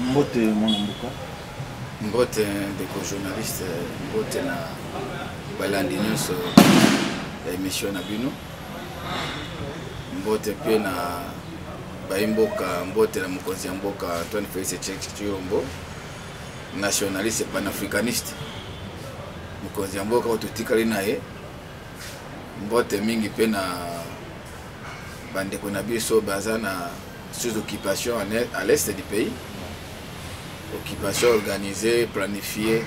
Mbote Mwanambuka. Mbote ndeko journaliste, mbote na balandi nyonso ya émission na bino. Mbote pe na baimboka, mbote na mokonzi ya mboka Antoine Félix Tshilombo, nationaliste panafricaniste. Mokonzi ya mboka ototikali na ye. Mbote mingi pe na bandeko na biso baza na sous occupation à l'est du pays. Occupation organisée, planifiée.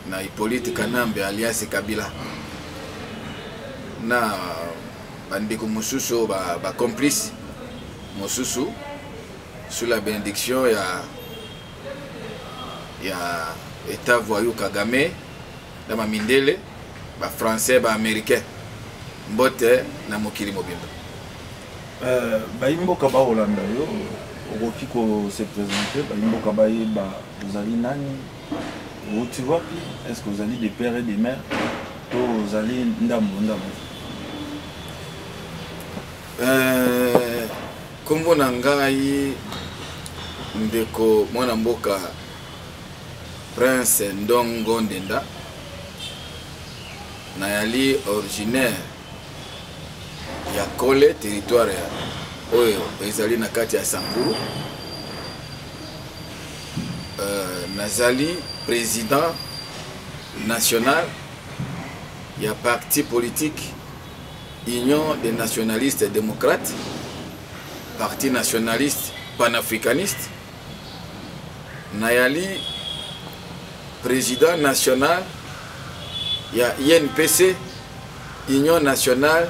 Na Hippolyte Kanambe alias Kabila. Na bandeko mosusu ba complice mosusu sous la bénédiction ya État voyou Kagame na mamindele ba français ba américain. Mbote na mokili mobimba. Baimboka ba Holanda yo okoki ko se présenter baimboka ba yeba ozali nani tu vois est-ce que vous allez des pères et des mères to ozali ndambo kombo na ngai ndeko mwana mboka Prince Ndongo Ndenda nayali originaire ya Kole territoire ya oyo ezali na kati ya Sankuru. Nazali président national ya parti politique Union des nationalistes et démocrates, parti nationaliste panafricaniste. Nayali président national ya INPC, Union nationale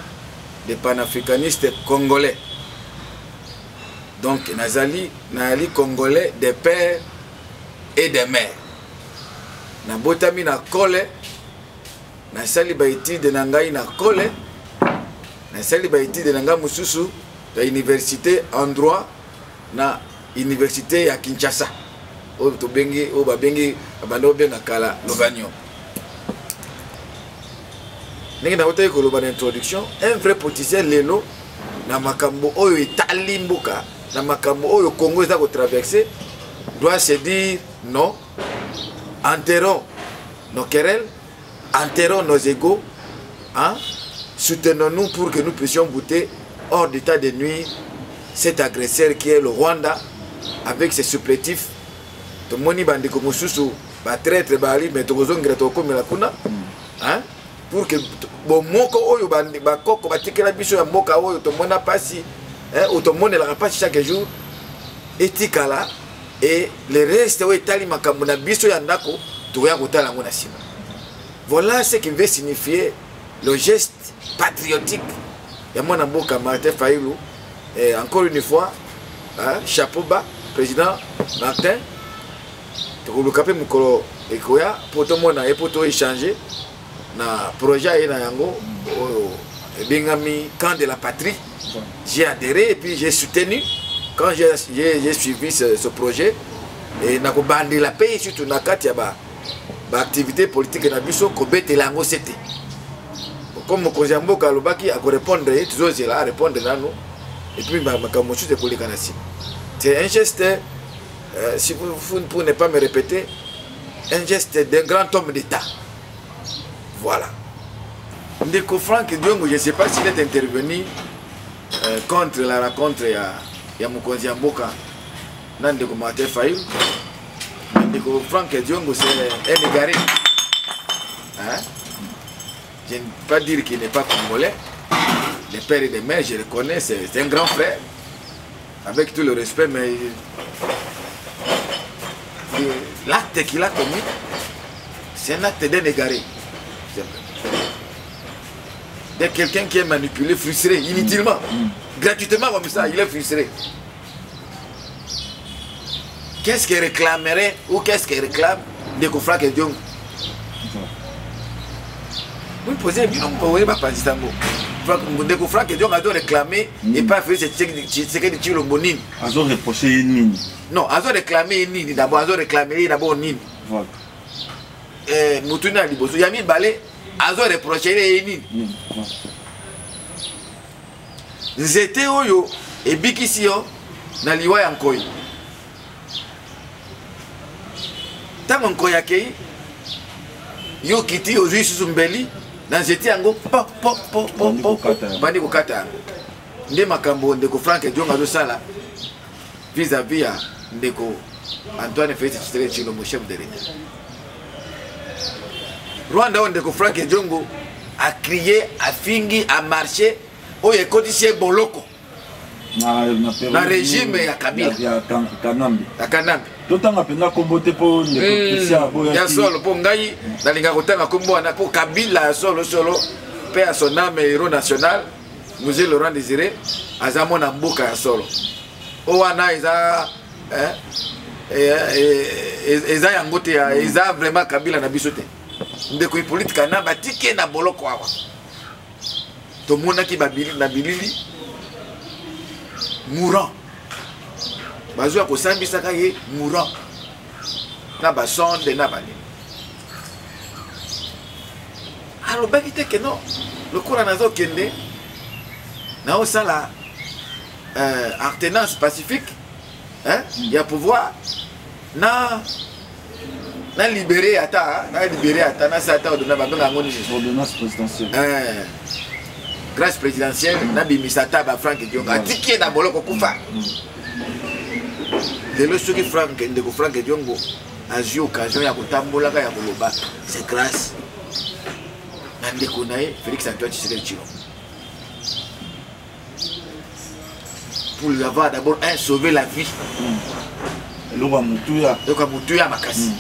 des panafricanistes congolais. Donc Nayali congolais des pères et des mères. Na botami na Kole, na sali ba étude na ngai na Kole, na sali ba étude na ngai mususu ya université en droit na université ya Kinshasa. O to bengi o ba bengi abando benga kala Lovanio. Ndenge na otayi ko loba na introduction, un vrai politicien lelo na makambo oyo etali mboka, na makambo oyo Congo eza ko traverser, doit se dire non. Enterrons nos querelles, enterrons nos égos, hein? Soutenons-nous pour que nous puissions goûter hors d'état de nuire cet agresseur qui est le Rwanda avec ses supplétifs. Tout le monde bandi comme sous ba traître bali mais tout le to comme la kuna, hein? Pour que bon moko oyo bandi ba koko ba tikela biso ya mboka oyo to mona pasi, hein? Ou to mona la pasi chaque jour etikala. Et le reste où est allé makamuna biso ya ndako toya kotala ngona sima. Voilà ce qui veut signifier le geste patriotique ya mwana mboka Martin Fayulu. Et encore une fois, hein, chapeau bas président Martin. Tokolo kapé mukolo ekoya poto mona et poto échanger na projet na yango bengami camp de la patrie. J'ai adhéré et puis j'ai soutenu. Quand j'ai suivi ce projet, et na bandi la paix surtout na kati ya ba activité politique na biso ko betelango c'était. Comme mokonzi ya mboka alobaki a répondre toujours là répondre nano et puis makambo chose de koleka na sima. C'est un geste si vous pour ne pas me répéter, un geste d'un grand homme d'État. Voilà. Ndeko Frank Diongo, je ne sais pas s'il est intervenu contre la rencontre ya mokonzi ya mboka na ndeko Martin Fayulu. Ndeko Frank Diongo c'est un égaré. Hein? Je ne peux pas dire qu'il n'est pas congolais. Les pères et les mères, je le connais, c'est un grand frère. Avec tout le respect, mais l'acte qu'il a commis, c'est un acte d'un égaré. De quelqu'un qui est manipulé, frustré, inutilement. Gratuitement comme ça, il est frustré. Qu'est-ce qu'il réclamerait ou qu'est-ce qu'il réclame de Frank Diongo? Vous me posez une question, vous ne pouvez pas passer ça. Ndeko Frank Diongo doit réclamer et pas faire ce que tu le bonine. Azo reproché Nini. Non, azo réclamer Nini d'abord, azo réclamer d'abord Nini. Voilà. Mutuna liboso yami balé azo reproché Nini. Nzete oyo ebikisi yo na liwa ya nkoi. Tango nkoyakei yo kiti ozui susu mbeli na nzete yango bandi kokata yango nde makambo ndeko Frank Edionga azosala vis-à-vis ya ndeko Antoine Félix Tshisekedi Tshilombo chef de l'État. Rwanda oyo ndeko Frank Ediongo a crié, a fingi, a marché oyo ekotisi boloko na régime ya Kabila ya Kanambe. Totanga penga kombo te po ndeko Christian boya ya solo po ngai nalinga kotanga kombo wana po Kabila solo pe à son âme héros national Monsieur Laurent Désiré azamo na mboka ya solo o wana eza yango te eza vraiment Kabila na biso te ndeko politique na batike na boloko awa tomonaki babili na bilili mourant bazwa kosambisaka ye mourant na basonde na banini alobaki te ke non lokola nazokende naosala alternance pacifique ya pouvoir na libéré ata na sata odona babenga yango ordonnance présidentielle grâce présidentielle na bimisata ba Frank Edionga atiki na boloko kufa lelo soki ndeko Frank Ediongo azwi occasion ya kotambolaka ya koloba c'est grâce na ndeko na ye Félix Antoine Tshisekedi Tshilombo pour lui avoir d'abord sauvé la vie eloko mutuya makasi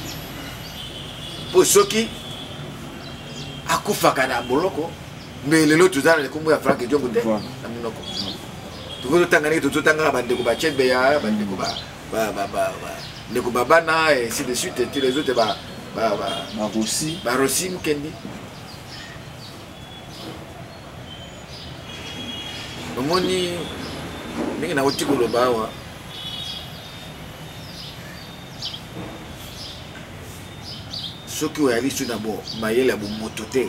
po soki akufaka na boloko mais lelo tozala le kombo ya Frank Ediongo te na monoko tokotanga ndenge tozotanga bandeko bachebeya bandeko ndeko babana et ainsi de suite et tous les autres Rossi Mukendi omoni ndenge na oti koloba awa soki oyali so na bo mayele ya bomoto te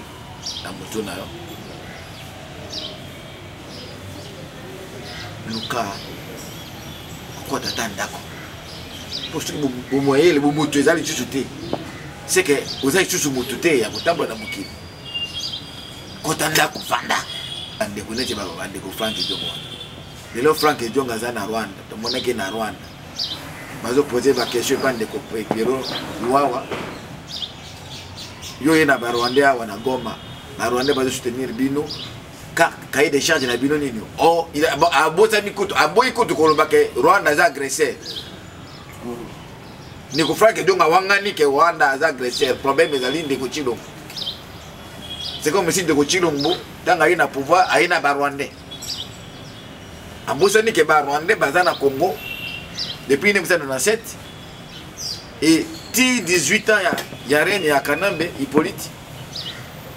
na moto na yo luka kokota ta ndako po soki bomoyele bomoto ezali lisusu te c'est que oza lisusu moto te ya kotambola na mokili kota ndako vanda bandeko neti bandeko Frank Ediongo lelo Frank Ediongo aza na Rwanda tomonaki na Rwanda bazopose bakestion epa ndeko Piero Luwawa yo ye na barwandais awa na Goma barwandais bazosoutenir bino cahier de charge na bino nini abosani kutu aboyi kutu koloba ke Rwanda aza agresseur ndeko Frank Ediongo awangani ke Rwanda aza agresseur problème ezali ndeko Tshilombo c'est comme si ndeko Tshilombo ntango aye na pouvoir aye na barwandais abosani ke barwandais baza na Congo depuis 1997 et 18 ans ya reine ya Kanambe Hippolyte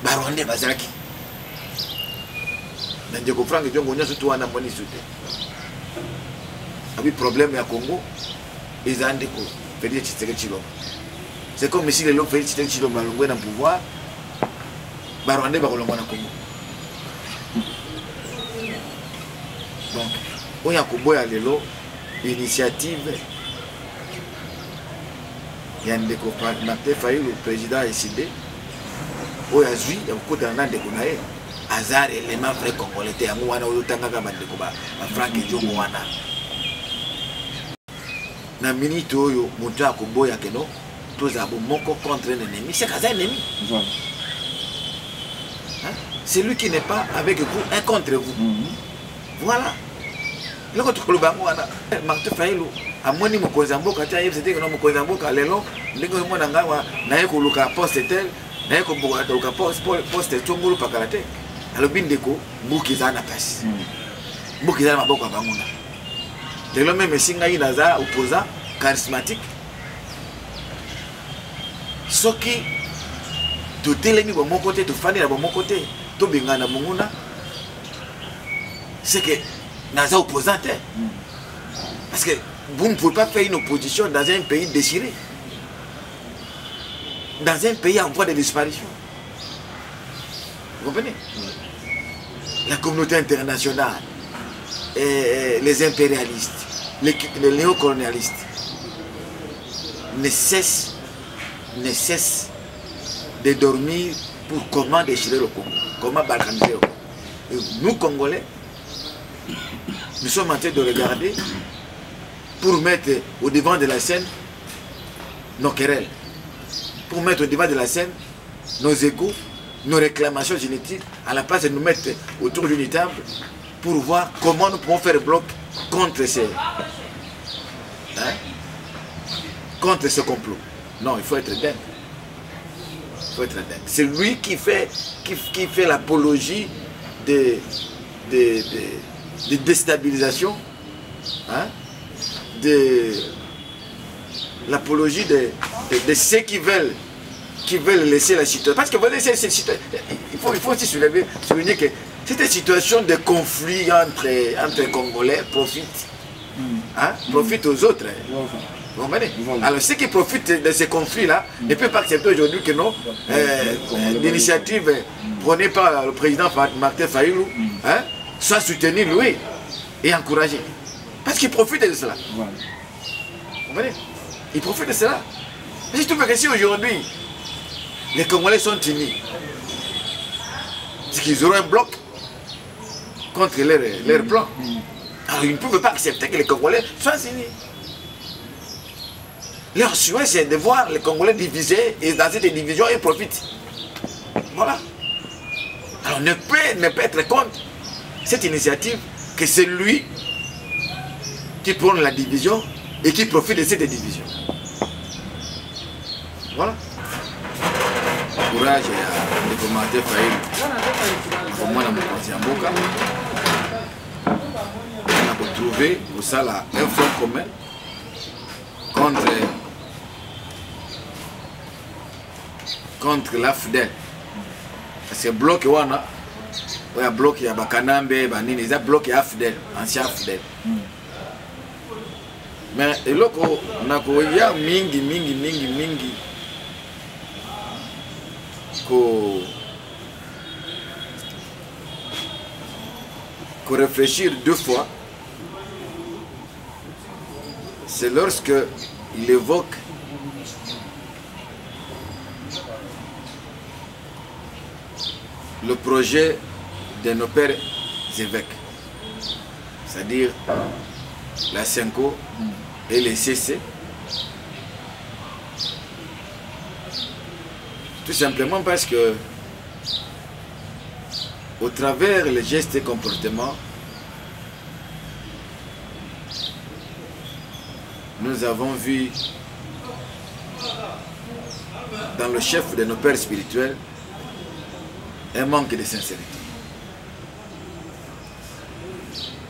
barwandais bazalaki na ndeko Frank Ediongo nyonso tu wana moni sute abi problème ya Congo eza ndeko Félix Tshisekedi Tshilombo c'est comme si le Félix Tshisekedi Tshilombo alongwe na pouvoir barwandais bakolongwa na Congo donc oya koboya lelo initiative ya ndeko Martin Fayulu président décidé oyo azwi ya kokotana na ndeko na ye azar élément vrai congolais te yango wana oyotangaka bandeko ba Frank Ediongo wana na minute oyo moto akoboya keno toza bomoko contre un ennemi c'est kaza ennemi c'est lui qui n'est pas avec vous un contre vous voilà loko tukoloba yango wana Martin Fayulu amoni mokonzi ya mboka te ayebisa te keno mokonzi ya mboka lelo ndenge omona ngawa naye koluka poste tel naye koluka poste tongolo pakala te alobi ndeko mboka eza na pasi mboka eza na maboko ya bango na lelo meme esi ngai naza opposant charismatique soki totelemi bomoko te tofandi na bomoko te tobengana na monguna c'est que naza opposant te parce que vous ne pouvez pas faire une opposition dans un pays déchiré, dans un pays en voie de disparition. Vous comprenez? La communauté internationale, les impérialistes, les néocolonialistes ne cessent ne cesse de dormir pour comment déchirer le Congo, comment balkaniser le Congo. Et nous, Congolais, nous sommes en train de regarder pour mettre au devant de la scène nos querelles, pour mettre au devant de la scène nos égos, nos réclamations inutiles, à la place de nous mettre autour d'une table pour voir comment nous pouvons faire bloc contre ces, contre ce complot. Non, il faut être dingue. Il faut être dingue. C'est lui qui fait l'apologie de déstabilisation, de l'apologie de ceux qui veulent laisser la situation. Parce que vous voyez, il faut aussi souligner que cette situation de conflit entre Congolais profite, profite aux autres. Vous comprenez? Alors ceux qui profitent de ces conflits-là ne peuvent pas accepter aujourd'hui que non, l'initiative prônée par le président Martin Fayulu soit soutenue, lui, et encouragée. Parce qu'ils profitent de cela. Vous comprenez? Ils profitent de cela. Mais je trouve que si aujourd'hui, les Congolais sont unis, c'est qu'ils auront un bloc contre leur plan. Alors ils ne peuvent pas accepter que les Congolais soient unis. Leur souhait, c'est de voir les Congolais divisés, et dans cette division, ils profitent. Voilà. Alors on ne peut être contre cette initiative que c'est lui qui prône la division et qui profite de cette division. Voilà. Courage à les commentaires Fayulu. Pour moi, dans mon conseil en Boka, on a retrouvé pour ça là, un front commun contre la FDL. Parce que bloc wana, il y a bloc, il y a Bakanambe, il y a bloc, il y a FDL, ancien FDL. Mais il y a mingi qu'on réfléchir deux fois. C'est lorsque il évoque le projet de nos pères évêques, c'est-à-dire la Senko et les CC, tout simplement parce que au travers les gestes et comportements, nous avons vu dans le chef de nos pères spirituels un manque de sincérité.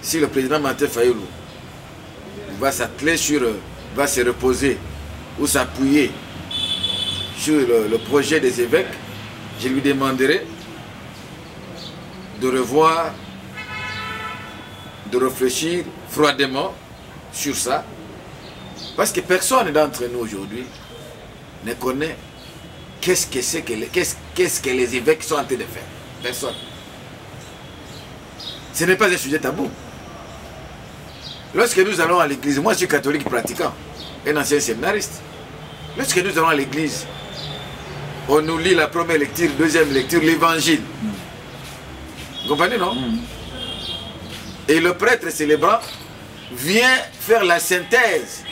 Si le président Martin Fayulu va s'atteler va se reposer ou s'appuyer sur le projet des évêques, je lui demanderai de revoir, de réfléchir froidement sur ça, parce que personne d'entre nous aujourd'hui ne connaît qu'est-ce que les évêques sont en train de faire. Personne. Ce n'est pas un sujet tabou. Lorsque nous allons à l'église, moi je suis catholique pratiquant, un ancien séminariste. Lorsque nous allons à l'église, on nous lit la première lecture, deuxième lecture, l'évangile. Vous comprenez, non? Et le prêtre célébrant vient faire la synthèse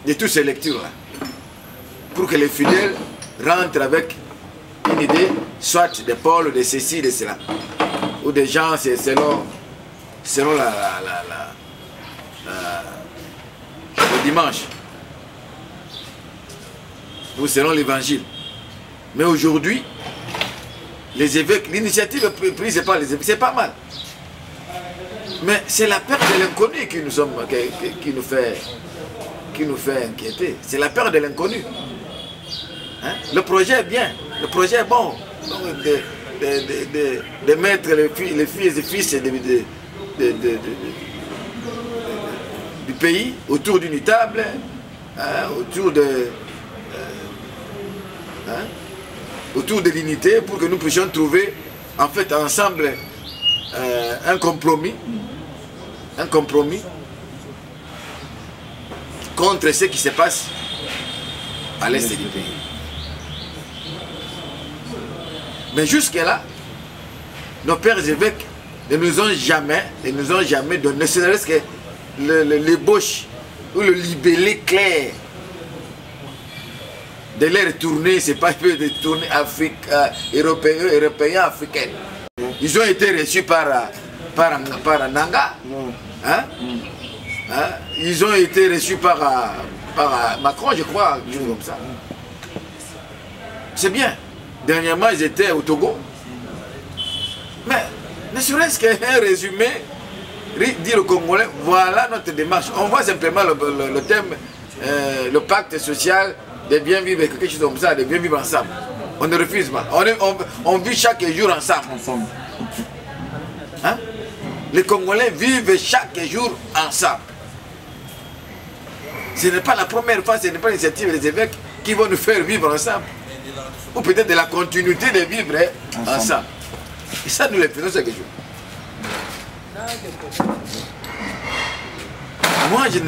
de toutes ces lectures-là, pour que les fidèles rentrent avec une idée, soit de Paul, de ceci, de cela, ou des gens, c'est selon le dimanche, ou selon l'évangile. Mais aujourd'hui, les évêques, l'initiative prise par les évêques, c'est pas mal. Mais c'est la peur de l'inconnu qui nous fait inquiéter. C'est la peur de l'inconnu. Le projet est bien, le projet est bon. De mettre les filles et fils du pays autour d'une table, autour de l'unité, pour que nous puissions trouver en fait ensemble un compromis contre ce qui se passe à l'est du pays. Mais jusque-là, nos pères évêques ne nous ont jamais donné, ne serait-ce que l'ébauche ou le libellé clair de les retourner, c'est pas peu de tourner européens, africains. Ils ont été reçus par Nanga. Hein? Hein? Ils ont été reçus par Macron, je crois, quelque chose comme ça. C'est bien. Dernièrement, ils étaient au Togo. Mais ne serait-ce qu'un résumé, dire aux Congolais, voilà notre démarche. On voit simplement le thème, le pacte social de bien vivre, quelque chose comme ça, de bien vivre ensemble. On ne refuse pas. On vit chaque jour ensemble. Hein? Les Congolais vivent chaque jour ensemble. Ce n'est pas la première fois, ce n'est pas l'initiative des évêques qui vont nous faire vivre ensemble. Ou peut-être de la continuité de vivre ensemble. Et ça, nous le faisons chaque jour. Moi, je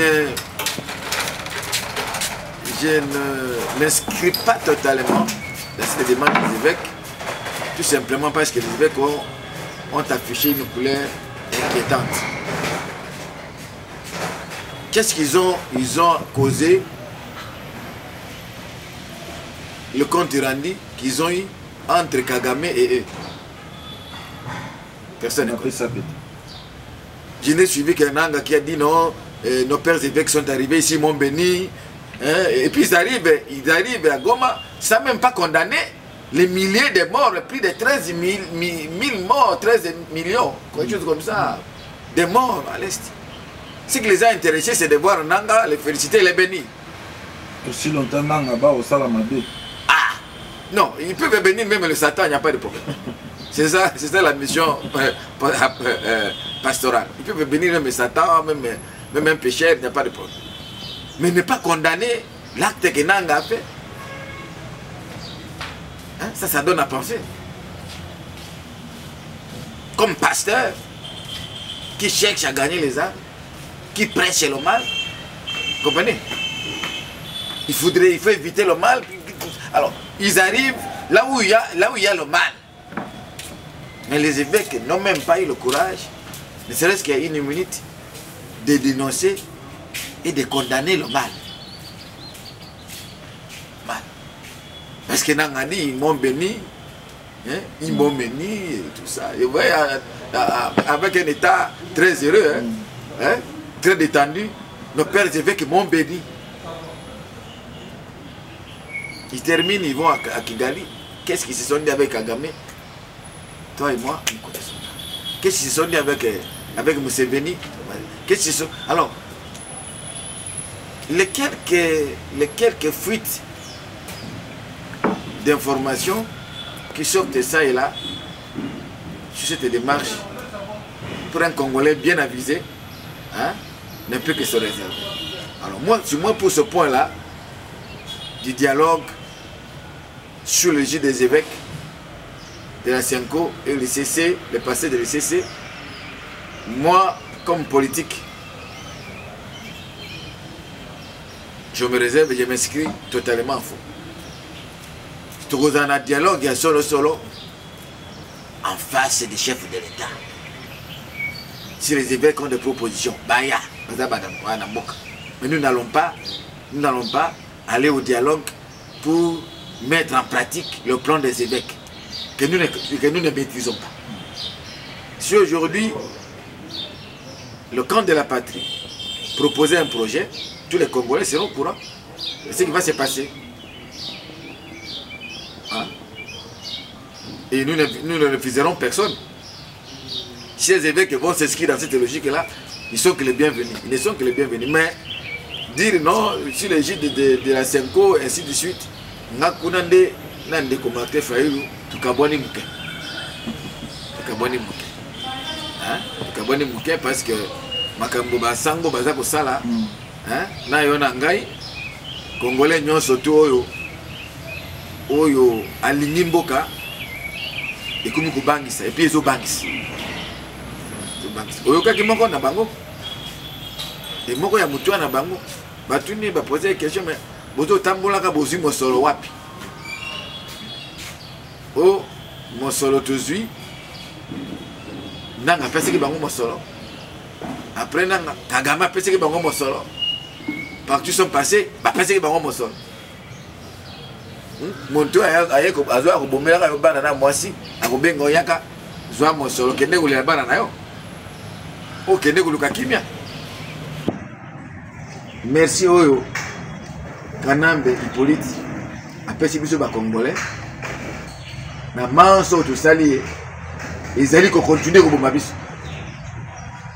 ne m'inscris pas totalement dans cette démarche des évêques, tout simplement parce que les évêques ont affiché une couleur inquiétante. Qu'est-ce qu'ils ont causé? Le compte rendu qu'ils ont eu entre Kagame et eux. Personne ne connaît ça. Je n'ai suivi qu'un Nanga qui a dit non, nos pères évêques sont arrivés ici, m'ont béni. Et puis ils arrivent à Goma sans même pas condamner les milliers de morts, plus de 13 000 morts, 13 millions, quelque chose comme ça, de morts à l'Est. Ce qui les a intéressés, c'est de voir Nanga, les féliciter, les bénir. Aussi longtemps, Nanga va au Salamabé. Ah non, ils peuvent bénir même le Satan, il n'y a pas de problème. C'est ça la mission pastorale. Ils peuvent bénir même le Satan, même un pécheur, il n'y a pas de problème. Mais ne pas condamner l'acte que Nanga a fait. Hein? Ça donne à penser. Comme pasteur qui cherche à gagner les âmes, qui prêche le mal. Vous comprenez? Il faut éviter le mal. Alors, ils arrivent là où il y a le mal. Mais les évêques n'ont même pas eu le courage, ne serait-ce qu'il y a une minute, de dénoncer et de condamner le mal. Mal. Parce que Nangani, ils m'ont béni, hein, ils m'ont béni et tout ça. Et vous voyez, avec un état très heureux, hein, très détendu, nos pères évêques m'ont béni. Ils terminent, ils vont à Kigali. Qu'est-ce qu'ils se sont dit avec Kagame? Toi et moi, nous connaissons. Qu'est-ce qu'ils se sont dit avec Museveni? Qu'est-ce qu'ils sont... Alors, les quelques fuites d'informations qui sortent de ça et là, sur cette démarche, pour un Congolais bien avisé, hein, ne peut que se réserver. Alors moi, pour ce point-là, du dialogue sur le jeu des évêques, de la CENCO et le CC, le passé de l'CC, moi, comme politique, je me réserve et je m'inscris totalement en faux. Tout dans un dialogue, il y a solo en face des chefs de l'État. Si les évêques ont des propositions, mais nous n'allons pas aller au dialogue pour mettre en pratique le plan des évêques que nous ne maîtrisons pas. Si aujourd'hui, le camp de la patrie proposait un projet, tous les Congolais seront au courant de ce qui va se passer. Hein? Et nous ne refuserons personne. Si les évêques vont s'inscrire dans cette logique-là, ils sont que les bienvenus. Ils ne sont que les bienvenus. Mais dire non, sur les gîtes de la CENCO, ainsi de suite, parce que makambo basango baza kosala na yo na ngai Congolais nyonso to oyo alingi mboka ekomi kobangisa et puis ezobangisa oyo kaki moko na bango et moko ya mutu na bango batuni baposer une question mais bozo tambolaka bozwi mosolo wapi o mosolo tozwi nanga apesaki bango mosolo après nanga Kagame apesaki bango mosolo partout sont passés bapesaki bango mosolo monto aye azwa kobomelaka yo bana na mwasi akobenga oyaka zwa mosolo kende kolela bana na yo okende koluka kimia. Merci oyo Kanambe Hippolyte apesi biso ba congolais na manso tosali ezali ko continuer ko bomba biso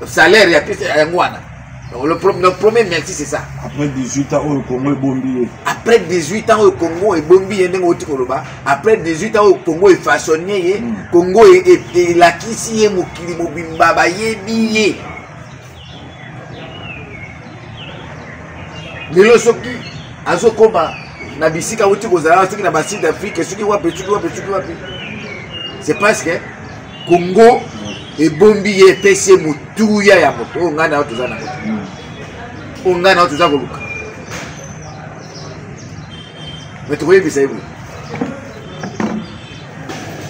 salaire ya pesa ya ngwana. Le premier merci c'est ça. Après 18 ans au Congo est bombi. Après 18 ans au Congo est bombi ndenge oti koloba. Après 18 ans au Congo est façonné Congo est la kisi mokili mobimba ba yebi. Lelo soki azokoma na bisika wuti kozala soki na baside d'Afrique soki wapi. C'est parce que Congo et bombi e pese mutuya ya moto ngana otuzana moto. Ngana otuzako luka. Mais tu vois bisa hivi.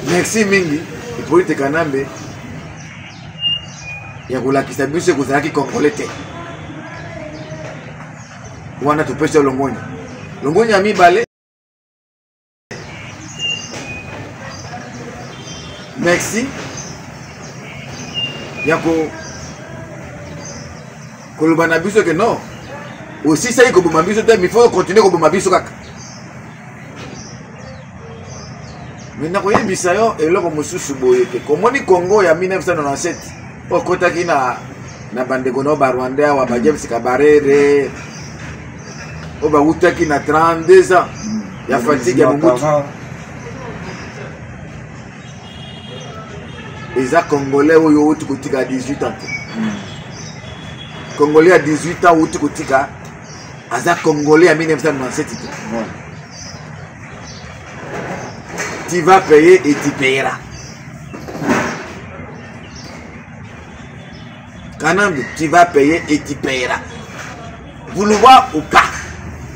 Merci mingi Hippolyte Kanambe ya kulakisa biso kozala ki Congolais te. Wana tupesa longonya mibale. Merci yako kolobana biso que non aussi ça ko bomba biso te mais faut continuer ko bomba biso kaka. Maintenant ko yebisa yo eloko mosusu boye ke komoni Congo ya 1997 okotaki na bandeko no ba Rwanda wa ba James Kabarere oba utaki na 32 ans ya fatigue ya Mobutu. Eza Congolais oyo uti kotika 18 ans. Congolais à 18 ans uti kotika aza Congolais à 1997. Tu vas payer et tu payeras. Kanambe, tu vas payer et tu payeras. Vouloir ou pas.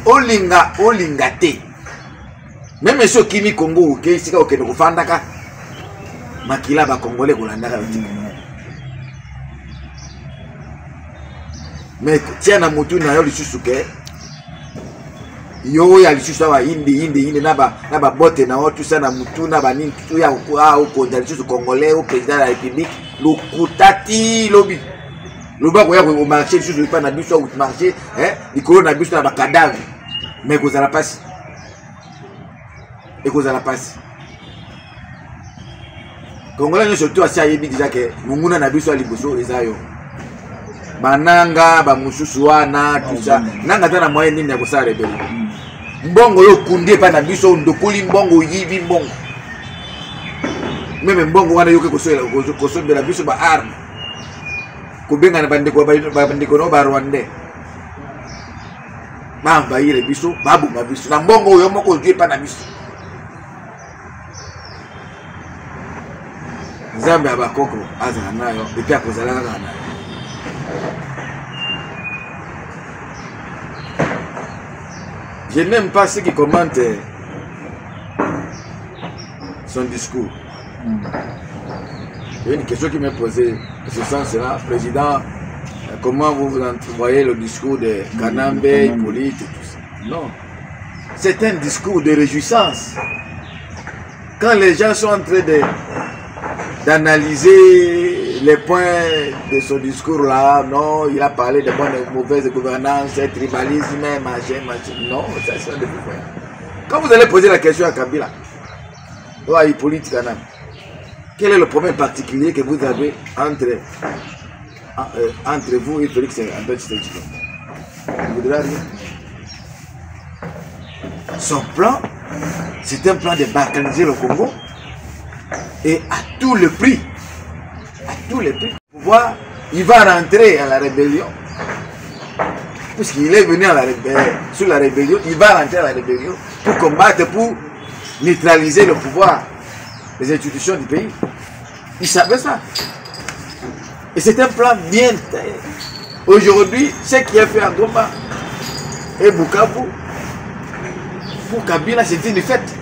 Olinga te. Même ceux qui mi Congo ou qui sika okende kufandaka makila ba Congolais kolandaka yotika. Mais tiens na mutu na yo lisusu ke yo ya lisusu wa indi na ba bote na tout ça na mutu na ba nini tout ya au konda lisusu Congolais au président de la République lokutati lobi loba ko ya ko marché lisusu pas na biso au marché likolo na biso na ba cadavre mais ko za la passe et ko za la passe Congolais ne surtout asi ayebi déjà que munguna na biso aliboso ezayo bananga ba mususu wana tout ça nanga tana moyen nini ya kosala rebelle mbongo yo kunde pa na biso ndokoli mbongo yibi mbongo meme mbongo wana yoke kosombela biso ba arme kubenga na bandeko no ba Rwanda bamba yire biso babu mabiso na mbongo yo moko yue pa na biso Nzambe abakoko azana nayo epia kozala kaka nayo. Je n'aime pas ceux qui commentent son discours. Il y a une question qui m'est posée en ce sens-là. Président, comment vous voyez le discours de Kanambe, Hippolyte et tout ça? Non. C'est un discours de réjouissance. Quand les gens sont en train d'analyser les points de son discours là, non, il a parlé de bonne et mauvaise gouvernance, tribalisme, machin. Non, ça c'est des points. Quand vous allez poser la question à Kabila, ou à Hippolyte Kanambe, quel est le problème particulier que vous avez entre vous et Félix Antoine Tshisekedi? Vous voudrez rien. Son plan, c'est un plan de balkaniser le Congo et à tout le prix. À tous les prix. Pouvoir, il va rentrer à la rébellion. Puisqu'il est venu à la sur la rébellion, il va rentrer à la rébellion pour combattre, pour neutraliser le pouvoir des institutions du pays. Il savait ça. Et c'est un plan bien taillé. Aujourd'hui, ce qui est fait à Goma, et Bukavu, pour Kabila, c'est une fête.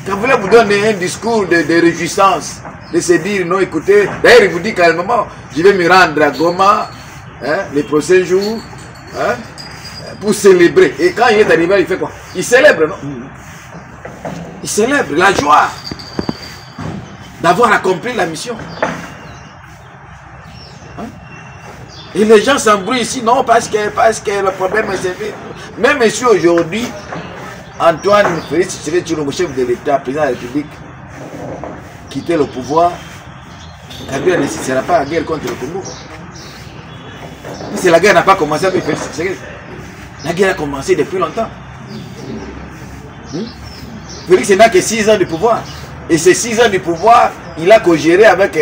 Quand vous voulez vous donner un discours de réjouissance, de se dire non, écoutez, d'ailleurs, il vous dit calmement, je vais me rendre à Goma, hein, les prochains jours, hein, pour célébrer. Et quand il est arrivé, il fait quoi? Il célèbre, non? Il célèbre la joie d'avoir accompli la mission. Hein? Et les gens s'embrouillent ici, non, parce que le problème est... Même si aujourd'hui, Antoine Félix Tshisekedi, chef de l'État, président de la République, quitter le pouvoir, Kabila ne sera pas en guerre contre le Congo. Si la guerre n'a pas commencé avec Félix Tshisekedi, la guerre a commencé depuis longtemps. Félix n'a que 6 ans de pouvoir. Et ces 6 ans de pouvoir, il a co-géré avec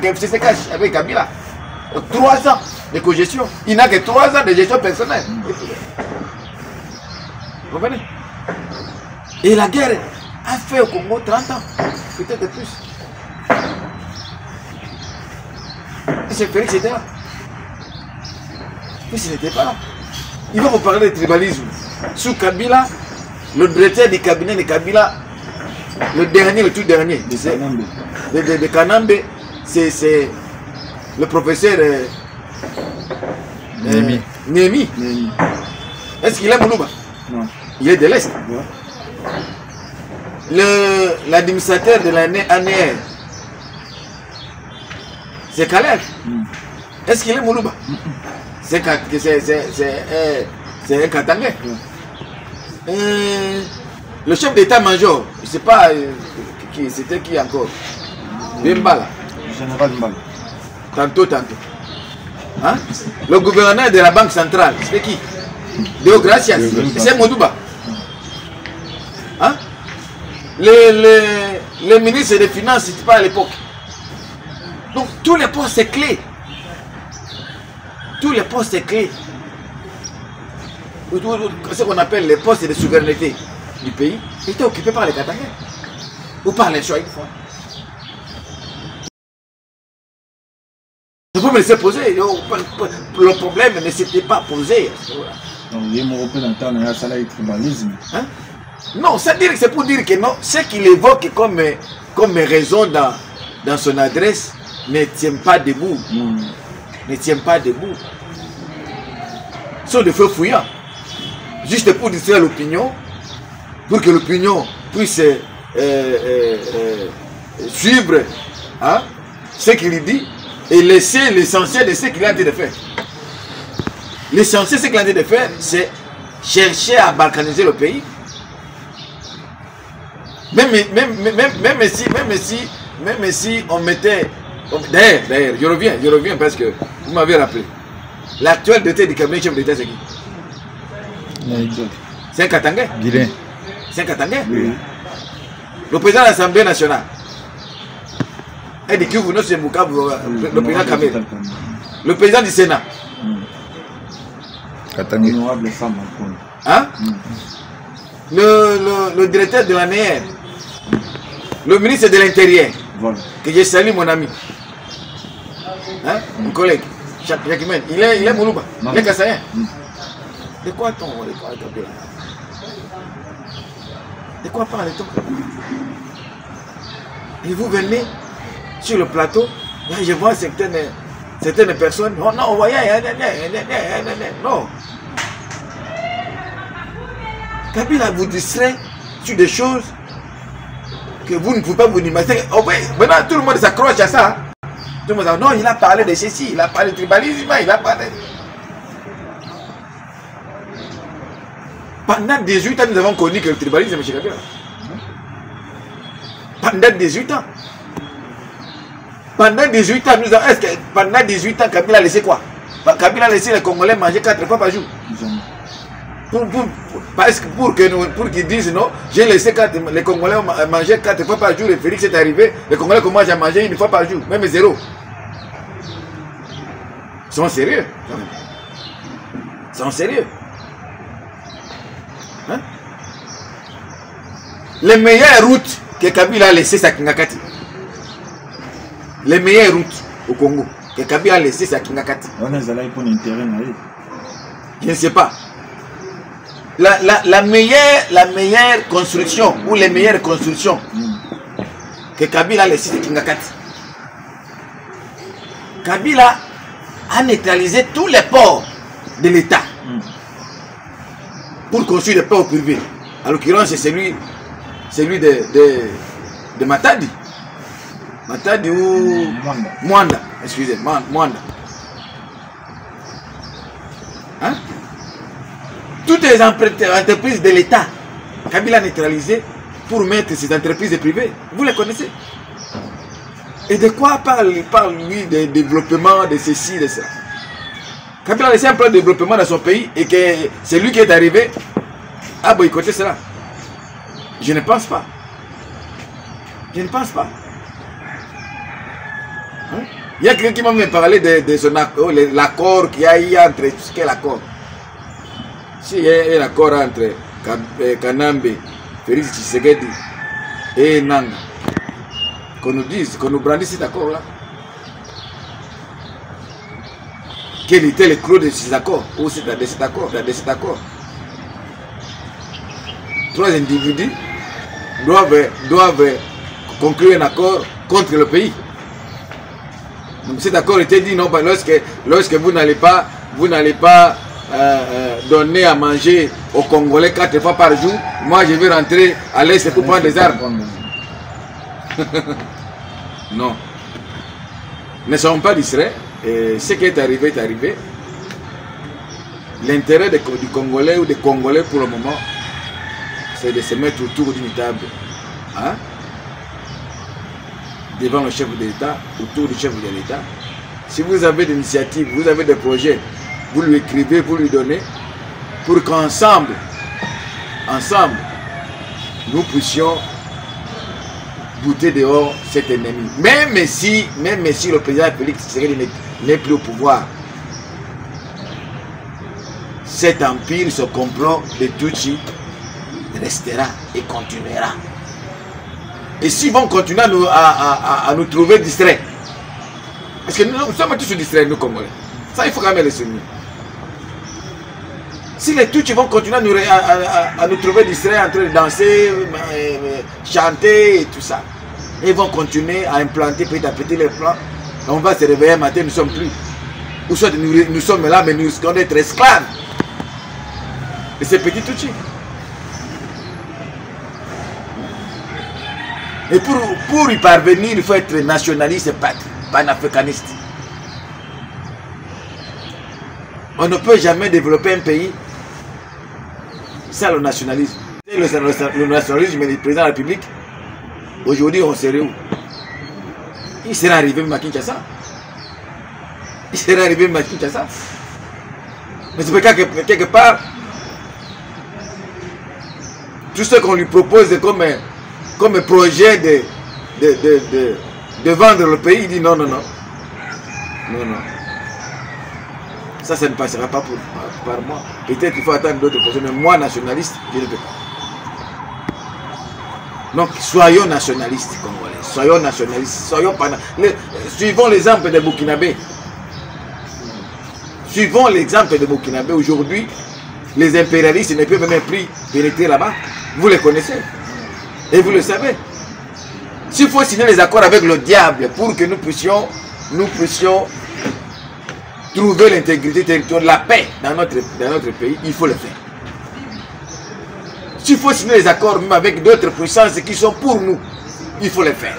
FCC Cash, avec Kabila. 3 ans de co-gestion. Il n'a que 3 ans de gestion personnelle. Vous comprenez? Et la guerre a fait au Congo 30 ans, peut-être plus. Et c'est Félix qui était là. Mais ce n'était pas là. Il va vous parler de tribalisme. Sous Kabila, le directeur du cabinet de Kabila, le dernier, le tout dernier, de Kanambe, c'est le professeur Némi. Est-ce qu'il est Moulouba? Non. Il est de l'Est. L'administrateur de l'année ANR, c'est Caleb. Est-ce qu'il est Moulouba? C'est un Katangais. Le chef d'état-major, je ne sais pas c'était qui encore. Bimbala. Général Mbala. Tantôt. Hein? Le gouverneur de la Banque centrale, c'était qui? Deo Gracias. C'est Modouba. Hein? Le ministre des Finances, c'était pas à l'époque. Donc tous les postes clés. Tous les postes clés. Ce qu'on appelle les postes de souveraineté du pays étaient occupés par les Katangais. Ou par les Chouaïs. Le problème s'est posé. Le problème ne s'était pas posé. Donc, il y a un européen dans le salaire tribalisme. Hein? Non, c'est pour dire que non, ce qu'il évoque comme raison dans son adresse ne tient pas debout. Ne tient pas debout. Ce sont des feux fouillants. Juste pour distraire l'opinion, pour que l'opinion puisse suivre hein, ce qu'il dit et laisser l'essentiel de ce qu'il a en train de faire. L'essentiel de ce qu'il a en train de faire, c'est chercher à balkaniser le pays. Même si on mettait... D'ailleurs, je reviens parce que vous m'avez rappelé. L'actuel directeur du cabinet chef d'État, c'est qui? C'est un Katangais. C'est un Katangais. Oui. Le président de l'Assemblée nationale. Et du coup, vous n'êtes pas le président Kamel. Le président du Sénat. Katangais. Hein? Le directeur de l'ANR. Le ministre de l'Intérieur. Voilà. Que je salue mon ami. Hein? Mon collègue. Jacquemin. Il est Moulouba. Il est Kassayen. De quoi De quoi parle-t-on? Et vous venez sur le plateau, je vois certaines personnes, oh non, voyez, non. Kabila vous distrait sur des choses que vous ne pouvez pas vous imaginer. Oh, oui, maintenant tout le monde s'accroche à ça. Tout le monde dit, non, il a parlé de ceci, il a parlé de tribalisme, il a parlé... Pendant 18 ans, nous avons connu que le tribalisme, M. Kabila. Pendant 18 ans. Pendant 18 ans, nous avons... Est-ce que pendant 18 ans, Kabila a laissé quoi? Kabila a laissé les Congolais manger 4 fois par jour. Pour qu'ils disent non, j'ai laissé les Congolais manger 4 fois par jour et Félix est arrivé, les Congolais commencent à manger 1 fois par jour, même 0. Ils sont sérieux. Ils sont sérieux. Hein? Les meilleures routes que Kabila a laissées, c'est à Kingakati. Les meilleures routes au Congo que Kabila a laissées, c'est à Kingakati. On est allé pour l'intérêt. Je ne sais pas. la meilleure construction, ou les meilleures constructions que Kabila a laissé de Kingakati. Kabila a neutralisé tous les ports de l'État pour construire des ports privés. En l'occurrence, c'est celui de Matadi. Matadi ou Mwanda, excusez, Mwanda. Hein? Toutes les entreprises de l'État, Kabila a neutralisé pour mettre ces entreprises privées. Vous les connaissez? Et de quoi parle-lui de développement, de ceci, de ça? Kabila a laissé un plan de développement dans son pays et que c'est lui qui est arrivé à boycotter cela. Je ne pense pas. Je ne pense pas. Hein? Il y a quelqu'un qui m'a parlé de son accord, l'accord qu'il y a eu entre... Quel accord? S'il y a un accord entre Kanambe, Félix Tshisekedi et Nanga, qu'on nous dise, qu'on nous brandisse cet accord-là. Quel était le clos de ces accords? Ou de cet accord? Trois individus doivent conclure un accord contre le pays. Donc cet accord était dit non, lorsque vous n'allez pas donner à manger aux Congolais 4 fois par jour, moi je vais rentrer à l'Est pour prendre des armes. Non. Ne soyons pas distraits. Ce qui est arrivé est arrivé. L'intérêt du Congolais ou des Congolais pour le moment, c'est de se mettre autour d'une table. Hein? Devant le chef de l'État, autour du chef de l'État. Si vous avez des initiatives, vous avez des projets, vous lui écrivez, vous lui donnez, pour qu'ensemble, nous puissions bouter dehors cet ennemi. Même si le président Félix Tshisekedi n'est plus au pouvoir, cet empire, ce complot de Tutsi restera et continuera. Et s'ils vont continuer à nous trouver distraits, parce que nous sommes tous distraits, nous Congolais, ça il faut quand même le souligner. Si les Tutsis vont continuer à nous trouver distraits en train de danser, chanter et tout ça, ils vont continuer à implanter petit à petit les plans. On va se réveiller un matin, nous ne sommes plus. Ou soit nous sommes là, mais nous risquons d'être esclaves de ces petits Tutsis. Et pour y parvenir, il faut être nationaliste et panafricaniste. On ne peut jamais développer un pays sans le nationalisme. Le nationalisme du président de la République, aujourd'hui on serait où? Il serait arrivé même à Kinshasa. Mais c'est parce que quelque part, tout ce qu'on lui propose comme projet de vendre le pays, il dit non. Ça ne passera pas par moi. Peut-être qu'il faut attendre d'autres personnes, mais moi, nationaliste, je ne peux pas. Donc, soyons nationalistes, Congolais. Soyons nationalistes. Suivons l'exemple de Burkinabé. Suivons l'exemple de Burkinabé. Aujourd'hui, les impérialistes ne peuvent même plus pénétrer là-bas. Vous les connaissez. Et vous le savez. S'il faut signer les accords avec le diable pour que nous puissions trouver l'intégrité territoriale, la paix dans notre pays, il faut le faire. S'il faut signer les accords même avec d'autres puissances qui sont pour nous, il faut le faire.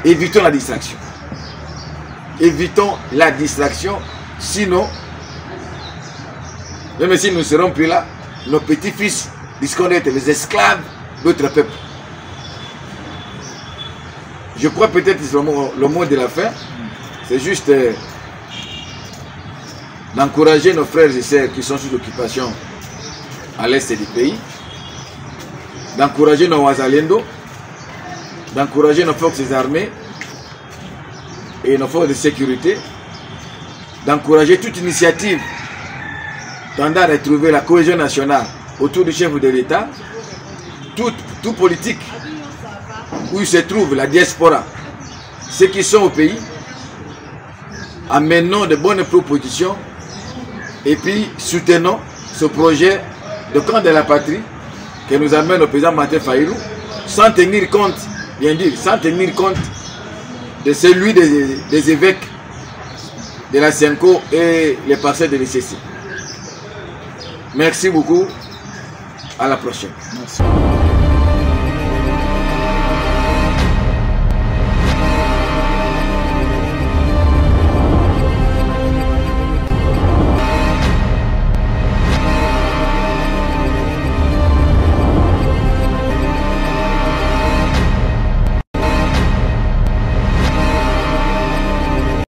Évitons la distraction. Évitons la distraction, sinon, même si nous ne serons plus là, nos petits-fils risqueront d'être les esclaves d'autres peuples. Je crois peut-être que c'est le mot de la fin. C'est juste d'encourager nos frères et sœurs qui sont sous occupation à l'est du pays, d'encourager nos Wazalendo, d'encourager nos forces armées et nos forces de sécurité, d'encourager toute initiative tendant à retrouver la cohésion nationale autour du chef de l'État, tout politique où se trouve la diaspora, ceux qui sont au pays, amenons de bonnes propositions et puis soutenons ce projet de camp de la patrie que nous amène au président Martin Fayulu, sans tenir compte, bien dire, sans tenir compte de celui des évêques de la Senko et les parcelles de l'ICC. Merci beaucoup. À la prochaine. Merci.